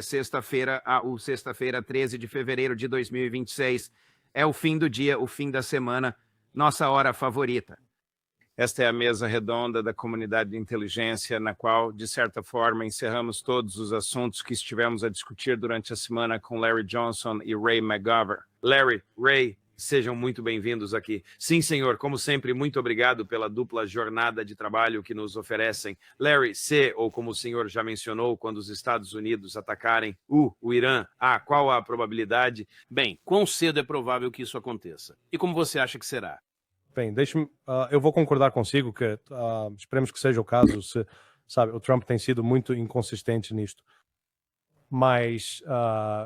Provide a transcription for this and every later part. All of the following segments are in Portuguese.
sexta-feira, o sexta-feira, 13 de fevereiro de 2026. É o fim do dia, o fim da semana, nossa hora favorita. Esta é a mesa redonda da comunidade de inteligência, na qual, de certa forma, encerramos todos os assuntos que estivemos a discutir durante a semana com Larry Johnson e Ray McGovern. Larry, Ray, sejam muito bem-vindos aqui. Sim, senhor, como sempre, muito obrigado pela dupla jornada de trabalho que nos oferecem. Larry, ou como o senhor já mencionou, quando os Estados Unidos atacarem o Irã, qual a probabilidade? Bem, quão cedo é provável que isso aconteça? E como você acha que será? Bem, deixe-me, eu vou concordar consigo que esperemos que seja o caso, sabe, o Trump tem sido muito inconsistente nisto. Mas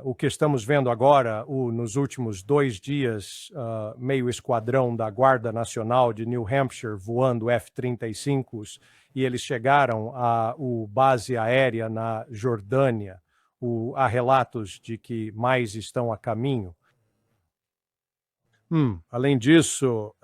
o que estamos vendo agora, nos últimos 2 dias, meio esquadrão da Guarda Nacional de New Hampshire voando F-35s, e eles chegaram à base aérea na Jordânia. Há relatos de que mais estão a caminho. Além disso,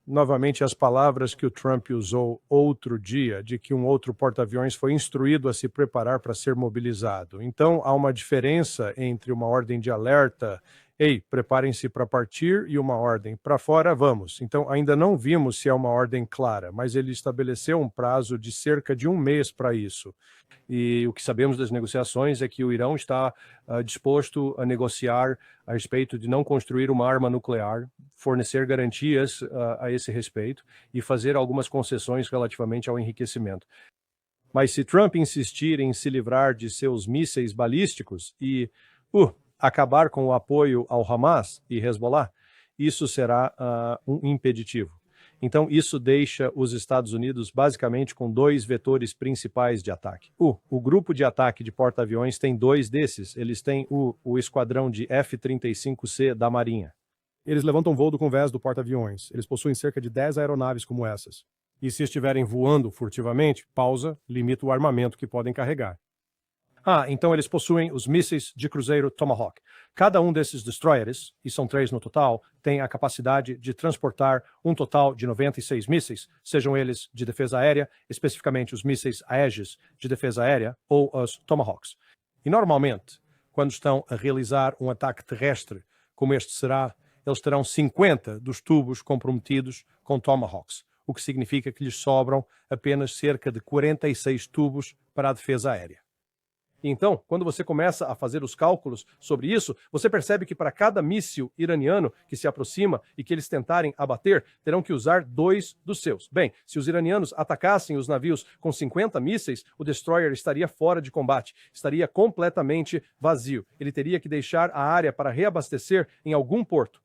novamente as palavras que o Trump usou outro dia, de que um outro porta-aviões foi instruído a se preparar para ser mobilizado. Então, há uma diferença entre uma ordem de alerta, ei, preparem-se para partir, e uma ordem, para fora, vamos. Então, ainda não vimos se é uma ordem clara, mas ele estabeleceu um prazo de cerca de 1 mês para isso. E o que sabemos das negociações é que o Irão está disposto a negociar a respeito de não construir uma arma nuclear, fornecer garantias a esse respeito e fazer algumas concessões relativamente ao enriquecimento. Mas se Trump insistir em se livrar de seus mísseis balísticos e acabar com o apoio ao Hamas e Hezbollah, isso será um impeditivo. Então, isso deixa os Estados Unidos basicamente com 2 vetores principais de ataque. O grupo de ataque de porta-aviões tem 2 desses. Eles têm o esquadrão de F-35C da Marinha. Eles levantam voo do convés do porta-aviões. Eles possuem cerca de 10 aeronaves como essas. E se estiverem voando furtivamente, pausa, limita o armamento que podem carregar. Então eles possuem os mísseis de cruzeiro Tomahawk. Cada um desses destroyers, e são 3 no total, tem a capacidade de transportar um total de 96 mísseis, sejam eles de defesa aérea, especificamente os mísseis Aegis de defesa aérea ou os Tomahawks. E normalmente, quando estão a realizar um ataque terrestre, como este será, eles terão 50 dos tubos comprometidos com Tomahawks, o que significa que lhes sobram apenas cerca de 46 tubos para a defesa aérea. Então, quando você começa a fazer os cálculos sobre isso, você percebe que para cada míssil iraniano que se aproxima e que eles tentarem abater, terão que usar 2 dos seus. Bem, se os iranianos atacassem os navios com 50 mísseis, o destroyer estaria fora de combate, estaria completamente vazio. Ele teria que deixar a área para reabastecer em algum porto.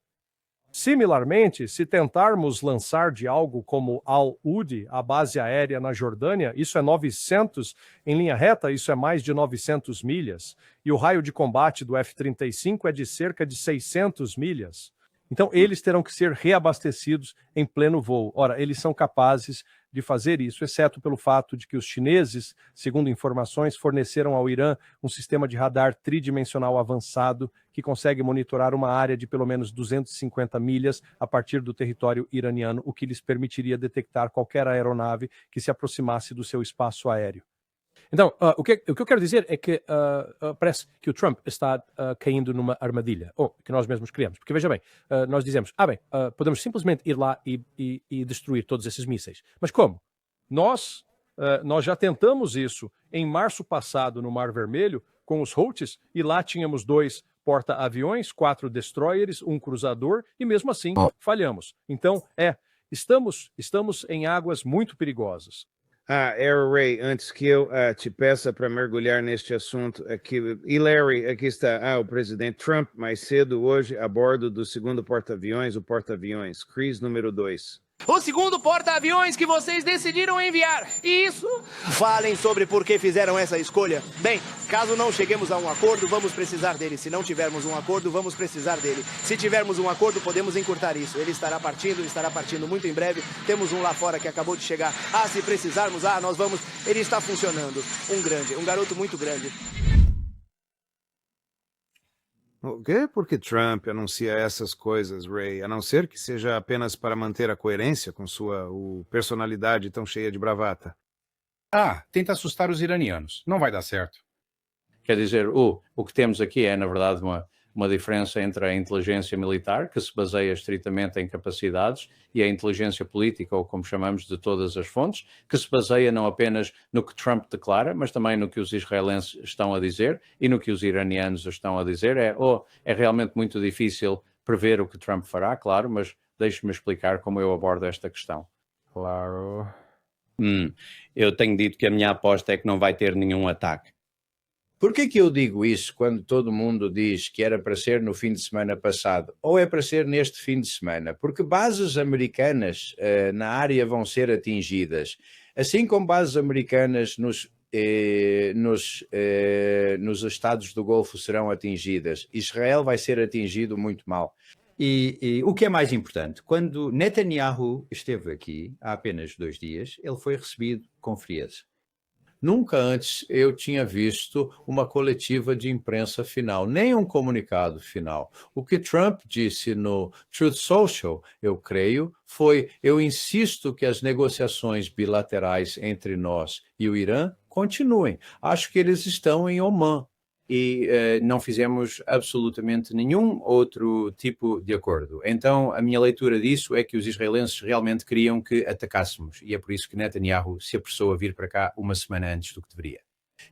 Similarmente, se tentarmos lançar de algo como Al-Udi, a base aérea na Jordânia, isso é 900 em linha reta, isso é mais de 900 milhas. E o raio de combate do F-35 é de cerca de 600 milhas. Então, eles terão que ser reabastecidos em pleno voo. Ora, eles são capazes de fazer isso, exceto pelo fato de que os chineses, segundo informações, forneceram ao Irã um sistema de radar tridimensional avançado que consegue monitorar uma área de pelo menos 250 milhas a partir do território iraniano, o que lhes permitiria detectar qualquer aeronave que se aproximasse do seu espaço aéreo. Então, o que eu quero dizer é que parece que o Trump está caindo numa armadilha, que nós mesmos criamos. Porque, veja bem, nós dizemos, podemos simplesmente ir lá e destruir todos esses mísseis. Mas como? Nós já tentamos isso em março passado no Mar Vermelho com os Houthis, e lá tínhamos 2 porta-aviões, 4 destroyers, 1 cruzador, e mesmo assim falhamos. Então, estamos em águas muito perigosas. Ray, antes que eu te peça para mergulhar neste assunto aqui, e Larry, aqui está o presidente Trump, mais cedo hoje, a bordo do segundo porta-aviões, o porta-aviões Chris número 2. O segundo porta-aviões que vocês decidiram enviar. Isso? Falem sobre por que fizeram essa escolha. Bem, caso não cheguemos a um acordo, vamos precisar dele. Se não tivermos um acordo, vamos precisar dele. Se tivermos um acordo, podemos encurtar isso. Ele estará partindo muito em breve. Temos um lá fora que acabou de chegar. Se precisarmos, nós vamos. Ele está funcionando. Um garoto muito grande. O quê? Por que Trump anuncia essas coisas, Ray? A não ser que seja apenas para manter a coerência com sua personalidade tão cheia de bravata. Tenta assustar os iranianos. Não vai dar certo. Quer dizer, o que temos aqui é, na verdade, uma diferença entre a inteligência militar, que se baseia estritamente em capacidades, e a inteligência política, ou como chamamos de todas as fontes, que se baseia não apenas no que Trump declara, mas também no que os israelenses estão a dizer e no que os iranianos estão a dizer. É realmente muito difícil prever o que Trump fará, claro, mas deixe-me explicar como eu abordo esta questão. Claro. Eu tenho dito que a minha aposta é que não vai ter nenhum ataque. Por que eu digo isso quando todo mundo diz que era para ser no fim de semana passado ou é para ser neste fim de semana? Porque bases americanas na área vão ser atingidas, assim como bases americanas nos estados do Golfo serão atingidas. Israel vai ser atingido muito mal. E o que é mais importante, quando Netanyahu esteve aqui há apenas 2 dias, ele foi recebido com frieza. Nunca antes eu tinha visto uma coletiva de imprensa final, nem um comunicado final. O que Trump disse no Truth Social, eu creio, foi: eu insisto que as negociações bilaterais entre nós e o Irã continuem. Acho que eles estão em Omã. E não fizemos absolutamente nenhum outro tipo de acordo. Então, a minha leitura disso é que os israelenses realmente queriam que atacássemos, e é por isso que Netanyahu se apressou a vir para cá uma semana antes do que deveria.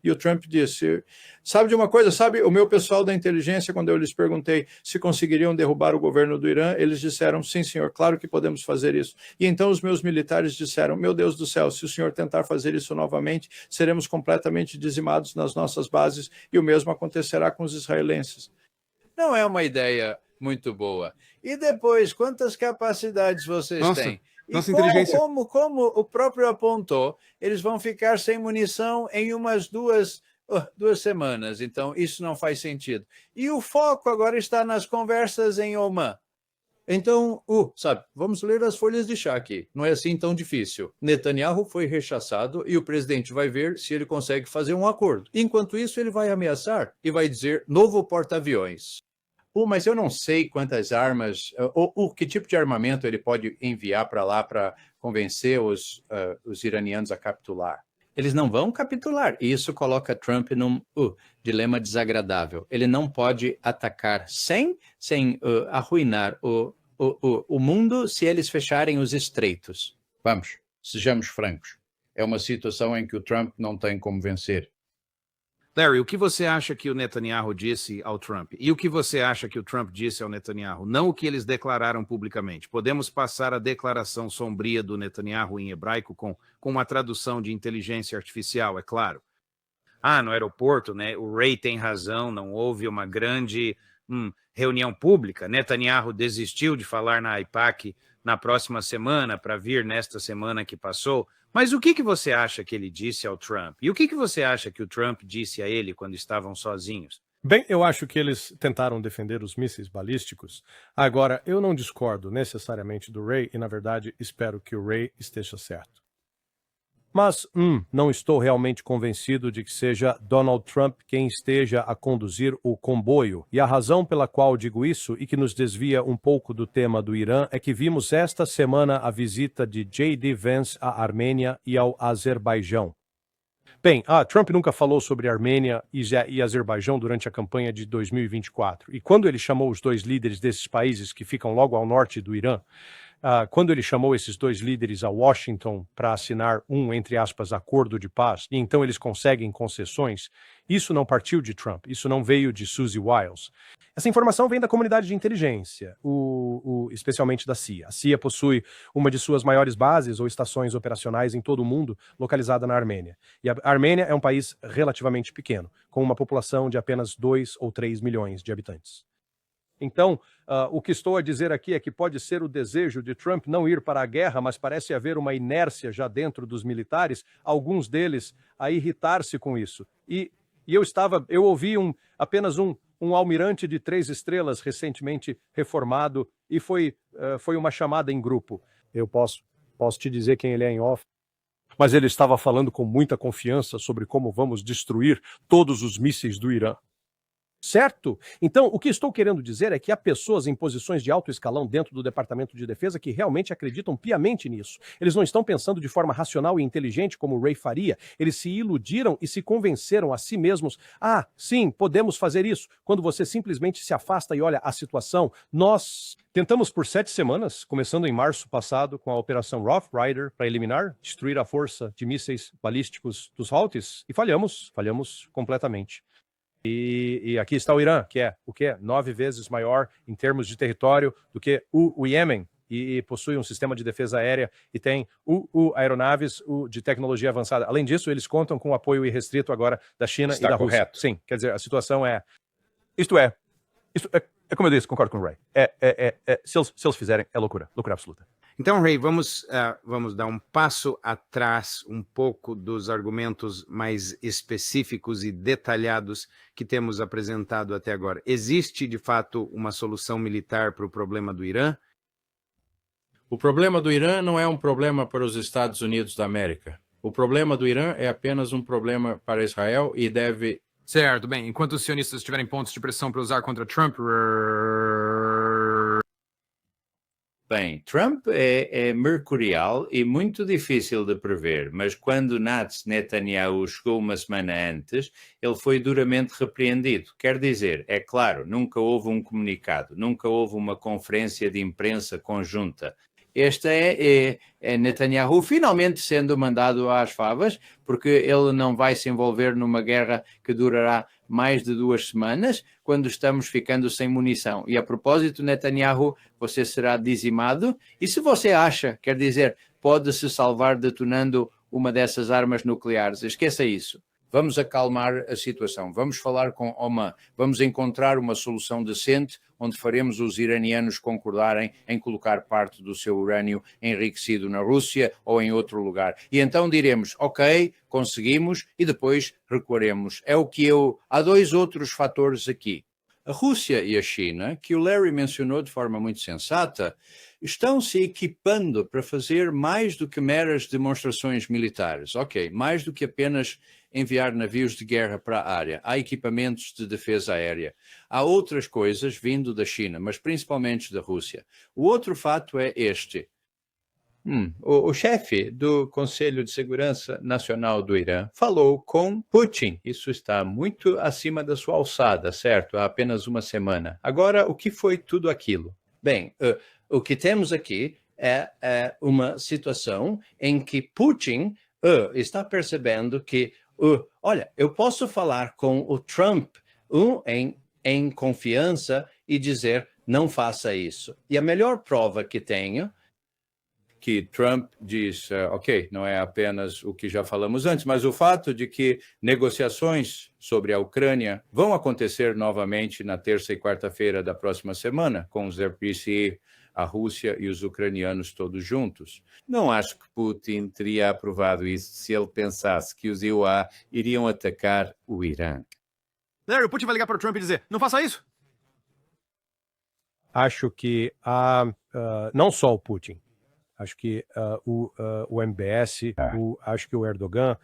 E o Trump disse, sabe de uma coisa, sabe, o meu pessoal da inteligência, quando eu lhes perguntei se conseguiriam derrubar o governo do Irã, eles disseram, sim senhor, claro que podemos fazer isso. E então os meus militares disseram, meu Deus do céu, se o senhor tentar fazer isso novamente, seremos completamente dizimados nas nossas bases, e o mesmo acontecerá com os israelenses. Não é uma ideia muito boa. E depois, quantas capacidades vocês têm? E nossa inteligência. Como o próprio apontou, eles vão ficar sem munição em umas duas semanas. Então, isso não faz sentido. E o foco agora está nas conversas em Omã. Então, sabe, vamos ler as folhas de chá aqui. Não é assim tão difícil. Netanyahu foi rechaçado e o presidente vai ver se ele consegue fazer um acordo. Enquanto isso, ele vai ameaçar e vai dizer novo porta-aviões. Mas eu não sei quantas armas, ou que tipo de armamento ele pode enviar para lá para convencer os iranianos a capitular. Eles não vão capitular. E isso coloca Trump num dilema desagradável. Ele não pode atacar sem arruinar o mundo se eles fecharem os estreitos. Vamos, sejamos francos. É uma situação em que o Trump não tem como vencer. Larry, o que você acha que o Netanyahu disse ao Trump? E o que você acha que o Trump disse ao Netanyahu? Não o que eles declararam publicamente. Podemos passar a declaração sombria do Netanyahu em hebraico com uma tradução de inteligência artificial, é claro. No aeroporto, né? O Ray tem razão, não houve uma grande reunião pública. Netanyahu desistiu de falar na AIPAC na próxima semana para vir nesta semana que passou. Mas o que você acha que ele disse ao Trump? E o que você acha que o Trump disse a ele quando estavam sozinhos? Bem, eu acho que eles tentaram defender os mísseis balísticos. Agora, eu não discordo necessariamente do Ray e, na verdade, espero que o Ray esteja certo. Mas, não estou realmente convencido de que seja Donald Trump quem esteja a conduzir o comboio. E a razão pela qual digo isso e que nos desvia um pouco do tema do Irã é que vimos esta semana a visita de J.D. Vance à Armênia e ao Azerbaijão. Bem, Trump nunca falou sobre Armênia e Azerbaijão durante a campanha de 2024. E quando ele chamou os dois líderes desses países que ficam logo ao norte do Irã, quando ele chamou esses dois líderes a Washington para assinar entre aspas, acordo de paz, e então eles conseguem concessões, isso não partiu de Trump, isso não veio de Suzy Wiles. Essa informação vem da comunidade de inteligência, especialmente da CIA. A CIA possui uma de suas maiores bases ou estações operacionais em todo o mundo, localizada na Armênia. E a Armênia é um país relativamente pequeno, com uma população de apenas 2 ou 3 milhões de habitantes. Então, o que estou a dizer aqui é que pode ser o desejo de Trump não ir para a guerra, mas parece haver uma inércia já dentro dos militares, alguns deles a irritar-se com isso. E eu ouvi apenas um almirante de 3 estrelas recentemente reformado e foi uma chamada em grupo. Eu posso te dizer quem ele é em off. Mas ele estava falando com muita confiança sobre como vamos destruir todos os mísseis do Irã. certo? Então, o que estou querendo dizer é que há pessoas em posições de alto escalão dentro do Departamento de Defesa que realmente acreditam piamente nisso. Eles não estão pensando de forma racional e inteligente como o Ray faria. Eles se iludiram e se convenceram a si mesmos. Ah, sim, podemos fazer isso. Quando você simplesmente se afasta e olha a situação, nós tentamos por 7 semanas, começando em março passado, com a Operação Rough Rider, para eliminar, destruir a força de mísseis balísticos dos Houthis, e falhamos completamente. E aqui está o Irã, que é o quê? 9 vezes maior em termos de território do que o Iêmen, e possui um sistema de defesa aérea e tem aeronaves de tecnologia avançada. Além disso, eles contam com o apoio irrestrito agora da China Está e da Rússia. correto. Sim, quer dizer, a situação é... Isto é como eu disse, concordo com o Ray. Se eles fizerem, é loucura absoluta. Então, Ray, vamos dar um passo atrás um pouco dos argumentos mais específicos e detalhados que temos apresentado até agora. Existe, de fato, uma solução militar para o problema do Irã? O problema do Irã não é um problema para os Estados Unidos da América. O problema do Irã é apenas um problema para Israel e deve... Certo, bem, enquanto os sionistas tiverem pontos de pressão para usar contra Trump... Bem, Trump é mercurial e muito difícil de prever, mas quando Netanyahu chegou uma semana antes, ele foi duramente repreendido. Quer dizer, é claro, nunca houve um comunicado, nunca houve uma conferência de imprensa conjunta. Esta é Netanyahu finalmente sendo mandado às favas, porque ele não vai se envolver numa guerra que durará mais de 2 semanas, quando estamos ficando sem munição. E a propósito, Netanyahu, você será dizimado, e se você acha, quer dizer, pode se salvar detonando uma dessas armas nucleares, esqueça isso. Vamos acalmar a situação, vamos falar com Oman, vamos encontrar uma solução decente onde faremos os iranianos concordarem em colocar parte do seu urânio enriquecido na Rússia ou em outro lugar. E então diremos, ok, conseguimos, e depois recuaremos. Há 2 outros fatores aqui. A Rússia e a China, que o Larry mencionou de forma muito sensata, estão se equipando para fazer mais do que meras demonstrações militares. Ok, mais do que apenas enviar navios de guerra para a área. Há equipamentos de defesa aérea. Há outras coisas vindo da China, mas principalmente da Rússia. O outro fato é este. O chefe do Conselho de Segurança Nacional do Irã falou com Putin. Isso está muito acima da sua alçada, certo? Há apenas uma semana. Agora, o que foi tudo aquilo? Bem, o que temos aqui é uma situação em que Putin está percebendo que, olha, eu posso falar com o Trump em confiança e dizer, não faça isso. E a melhor prova que tenho, que Trump diz, ok, não é apenas o que já falamos antes, mas o fato de que negociações sobre a Ucrânia vão acontecer novamente na terça e quarta-feira da próxima semana, com os RPC, a Rússia e os ucranianos todos juntos. Não acho que Putin teria aprovado isso se ele pensasse que os EUA iriam atacar o Irã. Larry, o Putin vai ligar para o Trump e dizer, não faça isso. Acho que não só o Putin, acho que o MBS, acho que o Erdogan,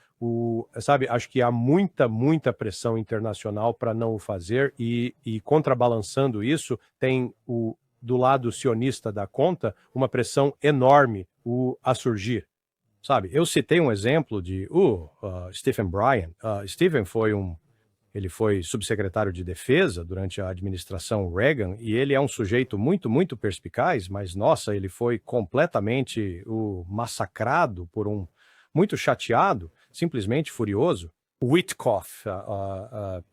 acho que há muita pressão internacional para não o fazer e contrabalançando isso, tem do lado sionista da conta, uma pressão enorme a surgir. Sabe, eu citei um exemplo de Stephen Bryan. Stephen ele foi subsecretário de defesa durante a administração Reagan e ele é um sujeito muito perspicaz, mas nossa, ele foi completamente massacrado muito chateado, simplesmente furioso. Witkoff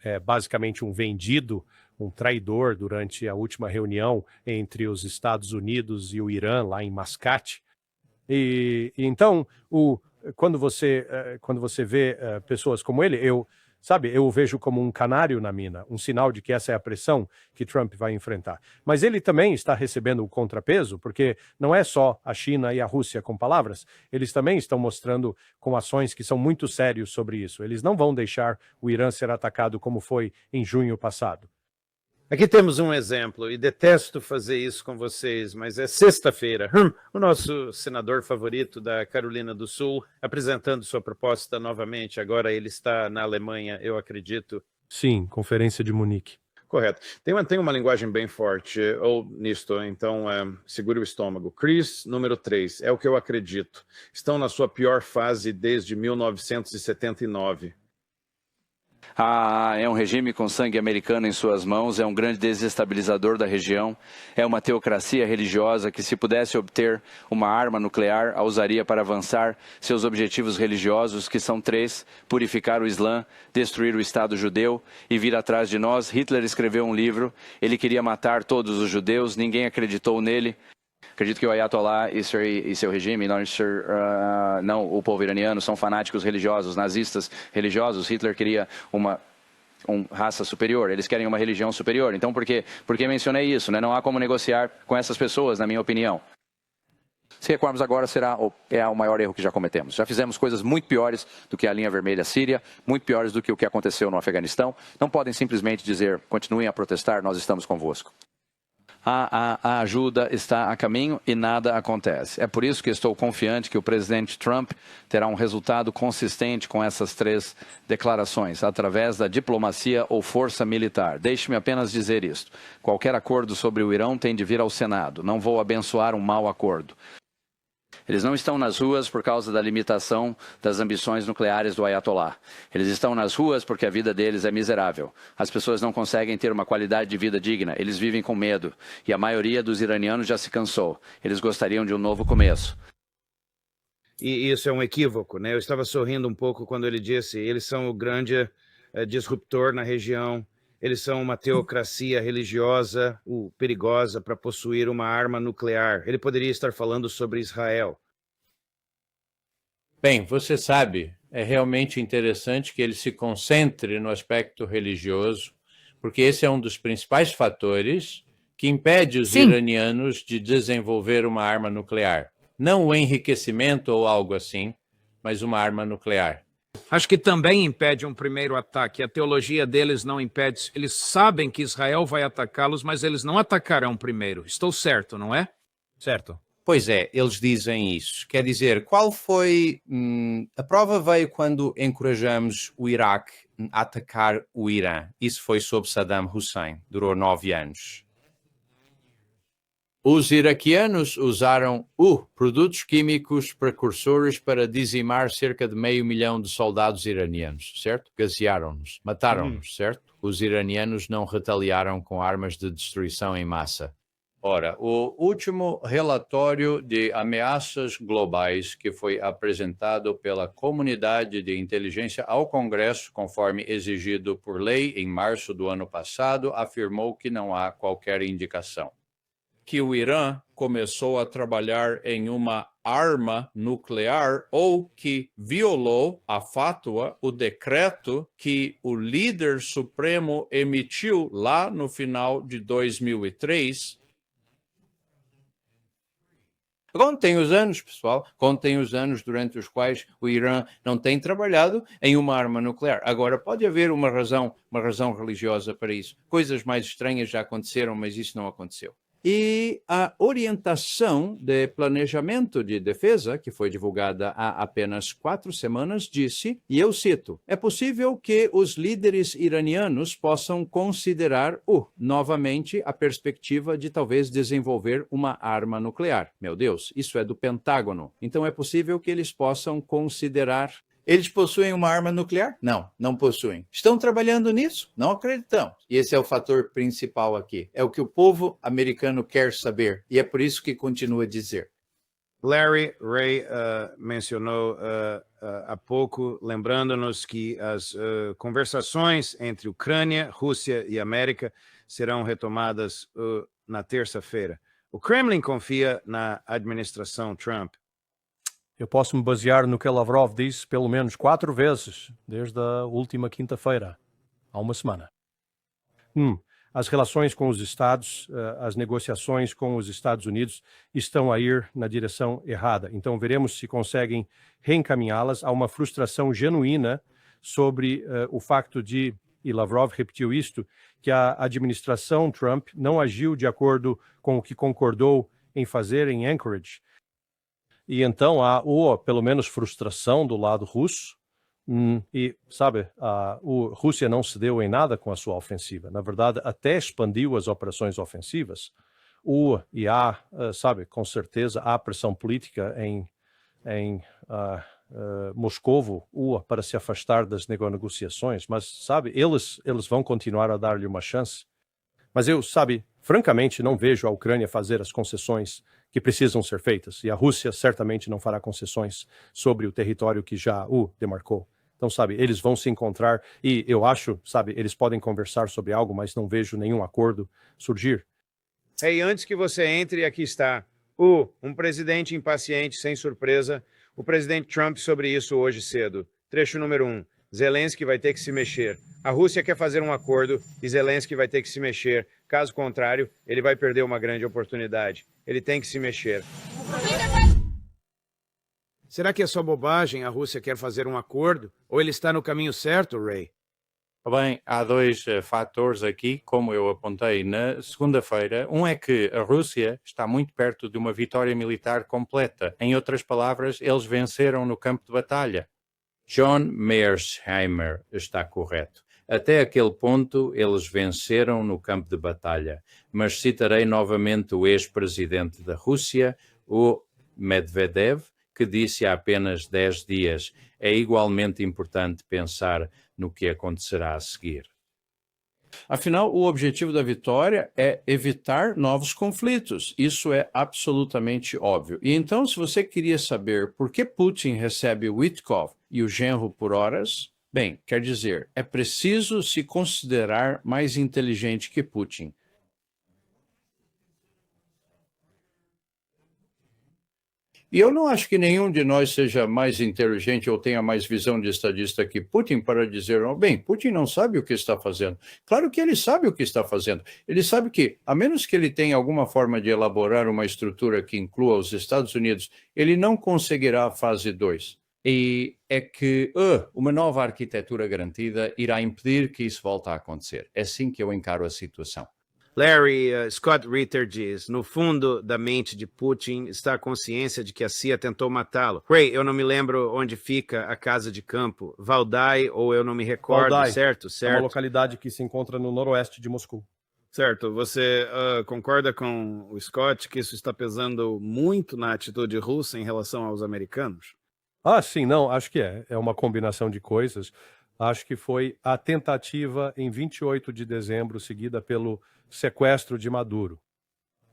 é basicamente um vendido, um traidor durante a última reunião entre os Estados Unidos e o Irã, lá em Mascate. E então, quando você vê pessoas como ele, eu o vejo como um canário na mina, um sinal de que essa é a pressão que Trump vai enfrentar. Mas ele também está recebendo o contrapeso, porque não é só a China e a Rússia com palavras, eles também estão mostrando com ações que são muito sérios sobre isso. Eles não vão deixar o Irã ser atacado como foi em junho passado. Aqui temos um exemplo, e detesto fazer isso com vocês, mas é sexta-feira. O nosso senador favorito da Carolina do Sul apresentando sua proposta novamente. Agora ele está na Alemanha, eu acredito. Sim, Conferência de Munique. Correto. Tem uma linguagem bem forte, ou nisto, então segure o estômago. Chris, número 3, é o que eu acredito. Estão na sua pior fase desde 1979. É um regime com sangue americano em suas mãos, é um grande desestabilizador da região, é uma teocracia religiosa que, se pudesse obter uma arma nuclear, a usaria para avançar seus objetivos religiosos, que são 3, purificar o Islã, destruir o Estado judeu e vir atrás de nós. Hitler escreveu um livro, ele queria matar todos os judeus, ninguém acreditou nele. Acredito que o Ayatollah e seu regime, não o povo iraniano, são fanáticos religiosos, nazistas religiosos. Hitler queria uma raça superior, eles querem uma religião superior. Então, por que mencionei isso? Né? Não há como negociar com essas pessoas, na minha opinião. Se recuarmos agora, é o maior erro que já cometemos. Já fizemos coisas muito piores do que a linha vermelha síria, muito piores do que o que aconteceu no Afeganistão. Não podem simplesmente dizer, continuem a protestar, nós estamos convosco. A ajuda está a caminho e nada acontece. É por isso que estou confiante que o presidente Trump terá um resultado consistente com essas 3 declarações, através da diplomacia ou força militar. Deixe-me apenas dizer isto. Qualquer acordo sobre o Irão tem de vir ao Senado. Não vou abençoar um mau acordo. Eles não estão nas ruas por causa da limitação das ambições nucleares do Ayatollah. Eles estão nas ruas porque a vida deles é miserável. As pessoas não conseguem ter uma qualidade de vida digna. Eles vivem com medo. E a maioria dos iranianos já se cansou. Eles gostariam de um novo começo. E isso é um equívoco, né? Eu estava sorrindo um pouco quando ele disse, eles são o grande disruptor na região. Eles são uma teocracia religiosa, perigosa para possuir uma arma nuclear. Ele poderia estar falando sobre Israel. Bem, você sabe, é realmente interessante que ele se concentre no aspecto religioso, porque esse é um dos principais fatores que impede os iranianos de desenvolver uma arma nuclear. Não o enriquecimento ou algo assim, mas uma arma nuclear. Acho que também impede um primeiro ataque. A teologia deles não impede. Eles sabem que Israel vai atacá-los, mas eles não atacarão primeiro. Estou certo, não é? Certo. Pois é, eles dizem isso. Quer dizer, qual foi... a prova veio quando encorajamos o Iraque a atacar o Irã. Isso foi sob Saddam Hussein. Durou 9 anos. Os iraquianos usaram produtos químicos precursores para dizimar cerca de 500 mil de soldados iranianos, certo? Gasearam-nos, mataram-nos, certo? Os iranianos não retaliaram com armas de destruição em massa. Ora, o último relatório de ameaças globais que foi apresentado pela comunidade de inteligência ao Congresso, conforme exigido por lei em março do ano passado, afirmou que não há qualquer indicação que o Irã começou a trabalhar em uma arma nuclear ou que violou a fátua, o decreto que o líder supremo emitiu lá no final de 2003. Contem os anos, pessoal, contem os anos durante os quais o Irã não tem trabalhado em uma arma nuclear. Agora, pode haver uma razão religiosa para isso. Coisas mais estranhas já aconteceram, mas isso não aconteceu. E a orientação de planejamento de defesa, que foi divulgada há apenas 4 semanas, disse, e eu cito, é possível que os líderes iranianos possam considerar, novamente, a perspectiva de talvez desenvolver uma arma nuclear. Meu Deus, isso é do Pentágono. Então é possível que eles possam considerar... Eles possuem uma arma nuclear? Não, não possuem. Estão trabalhando nisso? Não acreditamos. E esse é o fator principal aqui. É o que o povo americano quer saber. E é por isso que continua a dizer. Larry Ray mencionou há pouco, lembrando-nos que as conversações entre Ucrânia, Rússia e América serão retomadas na terça-feira. O Kremlin confia na administração Trump. Eu posso me basear no que Lavrov disse pelo menos 4 vezes, desde a última quinta-feira, há uma semana. As relações com os Estados, as negociações com os Estados Unidos estão a ir na direção errada. Então veremos se conseguem reencaminhá-las a uma frustração genuína sobre o facto de, e Lavrov repetiu isto, que a administração Trump não agiu de acordo com o que concordou em fazer em Anchorage. E então há, pelo menos, frustração do lado russo, E, sabe, a Rússia não cedeu em nada com a sua ofensiva. Na verdade, até expandiu as operações ofensivas. E há, sabe, com certeza, há pressão política em Moscovo para se afastar das negociações, mas, sabe, eles vão continuar a dar-lhe uma chance. Mas eu, sabe, francamente, não vejo a Ucrânia fazer as concessões que precisam ser feitas, e a Rússia certamente não fará concessões sobre o território que já o demarcou. Então, sabe, eles vão se encontrar e eu acho, sabe, eles podem conversar sobre algo, mas não vejo nenhum acordo surgir. E antes que você entre, aqui está um presidente impaciente, sem surpresa, o presidente Trump sobre isso hoje cedo. Trecho número 1. Zelensky vai ter que se mexer. A Rússia quer fazer um acordo e Zelensky vai ter que se mexer. Caso contrário, ele vai perder uma grande oportunidade. Ele tem que se mexer. Será que é só bobagem? A Rússia quer fazer um acordo? Ou ele está no caminho certo, Ray? Bem, há dois fatores aqui, como eu apontei na segunda-feira. Um é que a Rússia está muito perto de uma vitória militar completa. Em outras palavras, eles venceram no campo de batalha. John Mearsheimer está correto. Até aquele ponto, eles venceram no campo de batalha. Mas citarei novamente o ex-presidente da Rússia, o Medvedev, que disse há apenas 10 dias: é igualmente importante pensar no que acontecerá a seguir. Afinal, o objetivo da vitória é evitar novos conflitos. Isso é absolutamente óbvio. E então, se você queria saber por que Putin recebe Wittkov e o genro por horas, bem, quer dizer, é preciso se considerar mais inteligente que Putin. E eu não acho que nenhum de nós seja mais inteligente ou tenha mais visão de estadista que Putin para dizer, bem, Putin não sabe o que está fazendo. Claro que ele sabe o que está fazendo. Ele sabe que, a menos que ele tenha alguma forma de elaborar uma estrutura que inclua os Estados Unidos, ele não conseguirá a fase 2. E é que uma nova arquitetura garantida irá impedir que isso volte a acontecer. É assim que eu encaro a situação. Larry, Scott Ritter diz, no fundo da mente de Putin está a consciência de que a CIA tentou matá-lo. Ray, eu não me lembro onde fica a casa de campo, Valdai, ou eu não me recordo, Valdai, certo? é uma localidade que se encontra no noroeste de Moscou. Certo, você concorda com o Scott que isso está pesando muito na atitude russa em relação aos americanos? Sim, não, acho que é uma combinação de coisas. Acho que foi a tentativa em 28 de dezembro, seguida pelo sequestro de Maduro.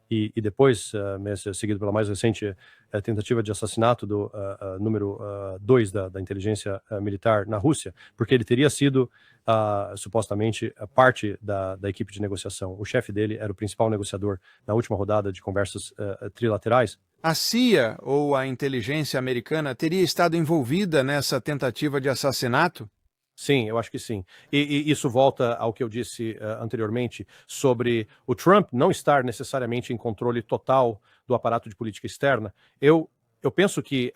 E depois, seguido pela mais recente tentativa de assassinato do número 2 da inteligência militar na Rússia, porque ele teria sido, supostamente, parte da equipe de negociação. O chefe dele era o principal negociador na última rodada de conversas trilaterais. A CIA ou a inteligência americana teria estado envolvida nessa tentativa de assassinato? Sim, eu acho que sim. E isso volta ao que eu disse anteriormente sobre o Trump não estar necessariamente em controle total do aparato de política externa. Eu penso que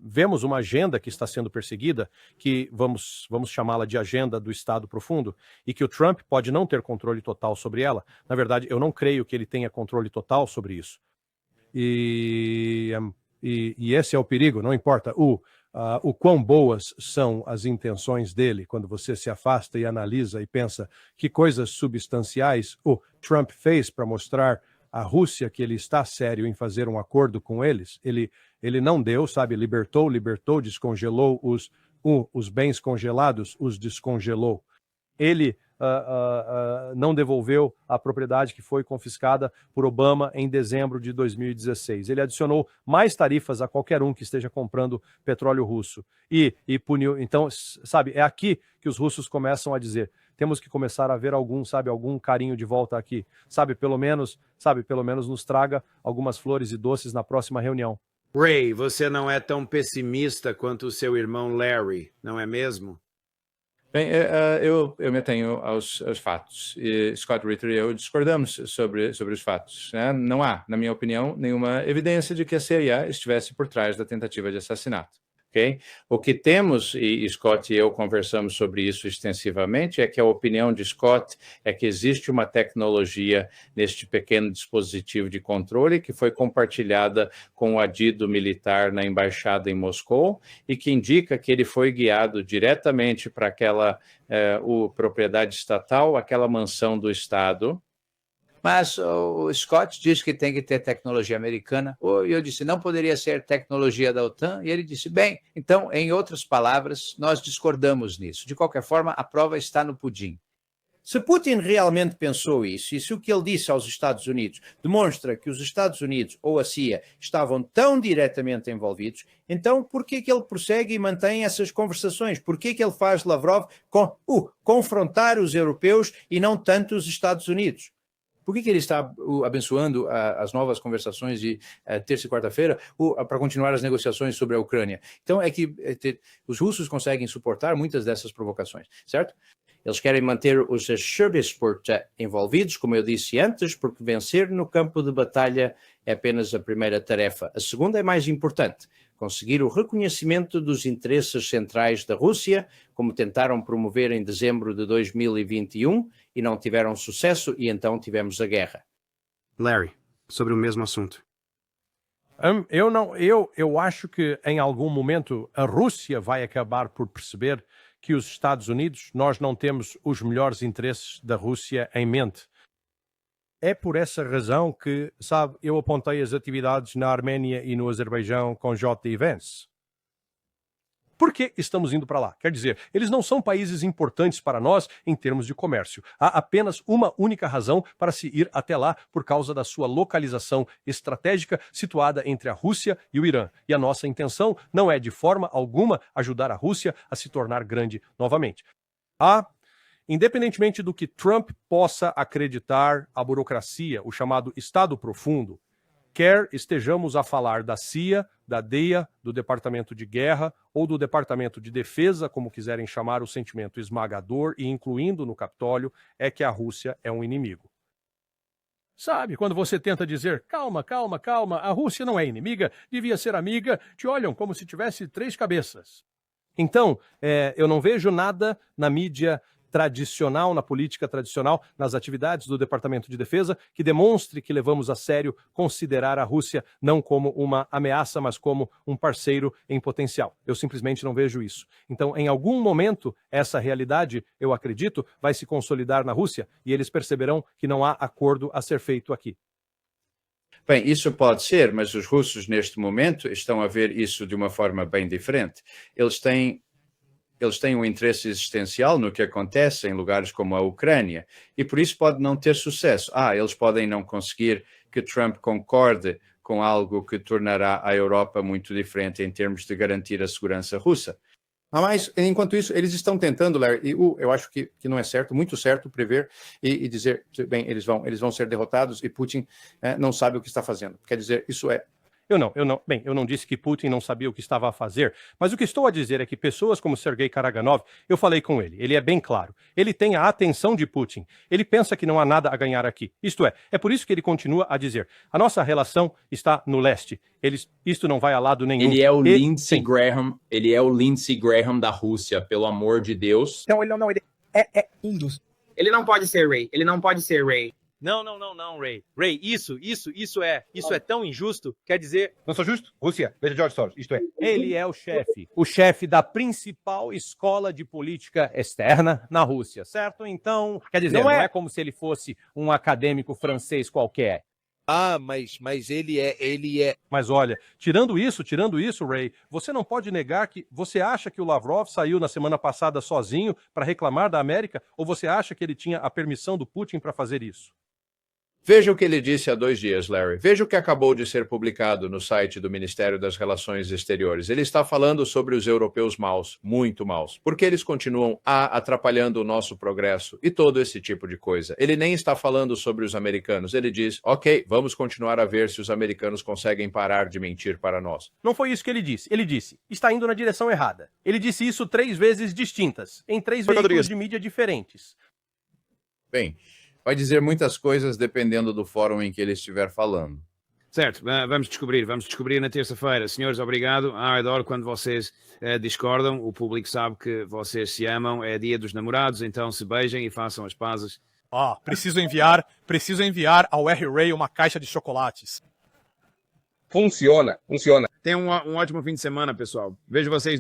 vemos uma agenda que está sendo perseguida, que vamos chamá-la de agenda do Estado profundo, e que o Trump pode não ter controle total sobre ela. Na verdade, eu não creio que ele tenha controle total sobre isso. E esse é o perigo, não importa o quão boas são as intenções dele, quando você se afasta e analisa e pensa que coisas substanciais o Trump fez para mostrar à Rússia que ele está sério em fazer um acordo com eles. Ele não deu, sabe, libertou, descongelou os bens congelados, os descongelou. Ele não devolveu a propriedade que foi confiscada por Obama em dezembro de 2016. Ele adicionou mais tarifas a qualquer um que esteja comprando petróleo russo e puniu. Então, sabe, é aqui que os russos começam a dizer: temos que começar a ver algum carinho de volta aqui. Pelo menos nos traga algumas flores e doces na próxima reunião. Ray, você não é tão pessimista quanto o seu irmão Larry, não é mesmo? Bem, eu me atenho aos fatos. Scott Ritter e eu discordamos sobre os fatos. Né? Não há, na minha opinião, nenhuma evidência de que a CIA estivesse por trás da tentativa de assassinato. ok? O que temos, e Scott e eu conversamos sobre isso extensivamente, é que a opinião de Scott é que existe uma tecnologia neste pequeno dispositivo de controle que foi compartilhada com o adido militar na embaixada em Moscou e que indica que ele foi guiado diretamente para aquela propriedade estatal, aquela mansão do Estado. Mas o Scott diz que tem que ter tecnologia americana. E eu disse, não poderia ser tecnologia da OTAN? E ele disse, bem, então, em outras palavras, nós discordamos nisso. De qualquer forma, a prova está no pudim. Se Putin realmente pensou isso, e se o que ele disse aos Estados Unidos demonstra que os Estados Unidos ou a CIA estavam tão diretamente envolvidos, então por que ele prossegue e mantém essas conversações? Por que ele faz Lavrov confrontar os europeus e não tanto os Estados Unidos? Por que ele está abençoando as novas conversações de terça e quarta-feira para continuar as negociações sobre a Ucrânia? Então, é que os russos conseguem suportar muitas dessas provocações, certo? Eles querem manter os Sherbisport envolvidos, como eu disse antes, porque vencer no campo de batalha é apenas a primeira tarefa. A segunda é mais importante. Conseguir o reconhecimento dos interesses centrais da Rússia, como tentaram promover em dezembro de 2021 e não tiveram sucesso, e então tivemos a guerra. Larry, sobre o mesmo assunto. Eu acho que em algum momento a Rússia vai acabar por perceber que os Estados Unidos, nós não temos os melhores interesses da Rússia em mente. É por essa razão que, sabe, eu apontei as atividades na Arménia e no Azerbaijão com J.D. Vance. Por que estamos indo para lá? Quer dizer, eles não são países importantes para nós em termos de comércio. Há apenas uma única razão para se ir até lá, por causa da sua localização estratégica situada entre a Rússia e o Irã. E a nossa intenção não é de forma alguma ajudar a Rússia a se tornar grande novamente. Independentemente do que Trump possa acreditar, a burocracia, o chamado Estado Profundo, quer estejamos a falar da CIA, da DEA, do Departamento de Guerra ou do Departamento de Defesa, como quiserem chamar o sentimento esmagador e incluindo no Capitólio, é que a Rússia é um inimigo. Sabe, quando você tenta dizer, calma, a Rússia não é inimiga, devia ser amiga, te olham como se tivesse 3 cabeças. Então, eu não vejo nada na mídia tradicional, na política tradicional, nas atividades do Departamento de Defesa, que demonstre que levamos a sério considerar a Rússia não como uma ameaça, mas como um parceiro em potencial. Eu simplesmente não vejo isso. Então, em algum momento, essa realidade, eu acredito, vai se consolidar na Rússia e eles perceberão que não há acordo a ser feito aqui. Bem, isso pode ser, mas os russos, neste momento, estão a ver isso de uma forma bem diferente. Eles têm um interesse existencial no que acontece em lugares como a Ucrânia e por isso pode não ter sucesso. Eles podem não conseguir que Trump concorde com algo que tornará a Europa muito diferente em termos de garantir a segurança russa. Mas, enquanto isso, eles estão tentando, Larry, e eu acho que não é certo, muito certo, prever e dizer, bem, eles vão ser derrotados e Putin não sabe o que está fazendo. Quer dizer, isso é... Eu não disse que Putin não sabia o que estava a fazer, mas o que estou a dizer é que pessoas como Sergei Karaganov, eu falei com ele é bem claro, ele tem a atenção de Putin, ele pensa que não há nada a ganhar aqui, isto é por isso que ele continua a dizer, a nossa relação está no leste, isto não vai a lado nenhum. Ele é o Lindsey Graham, ele é o Lindsey Graham da Rússia, pelo amor de Deus. Não, ele é um dos... Ele não pode ser Ray, Não, Ray, isso é tão injusto, quer dizer... Não sou justo? Rússia, veja George Soros, isto é... Ele é o chefe da principal escola de política externa na Rússia, certo? Então, quer dizer, não é como se ele fosse um acadêmico francês qualquer. Mas ele é... Mas olha, tirando isso, Ray, você não pode negar que... Você acha que o Lavrov saiu na semana passada sozinho para reclamar da América? Ou você acha que ele tinha a permissão do Putin para fazer isso? Veja o que ele disse há 2 dias, Larry. Veja o que acabou de ser publicado no site do Ministério das Relações Exteriores. Ele está falando sobre os europeus maus, muito maus, porque eles continuam atrapalhando o nosso progresso e todo esse tipo de coisa. Ele nem está falando sobre os americanos. Ele diz, ok, vamos continuar a ver se os americanos conseguem parar de mentir para nós. Não foi isso que ele disse. Ele disse, está indo na direção errada. Ele disse isso 3 vezes distintas, em 3 veículos de mídia diferentes. Bem... vai dizer muitas coisas dependendo do fórum em que ele estiver falando. Certo, vamos descobrir na terça-feira. Senhores, obrigado. Adoro quando vocês discordam. O público sabe que vocês se amam. É dia dos namorados, então se beijem e façam as pazes. Preciso enviar ao R-Ray uma caixa de chocolates. Funciona. Tenham um ótimo fim de semana, pessoal. Vejo vocês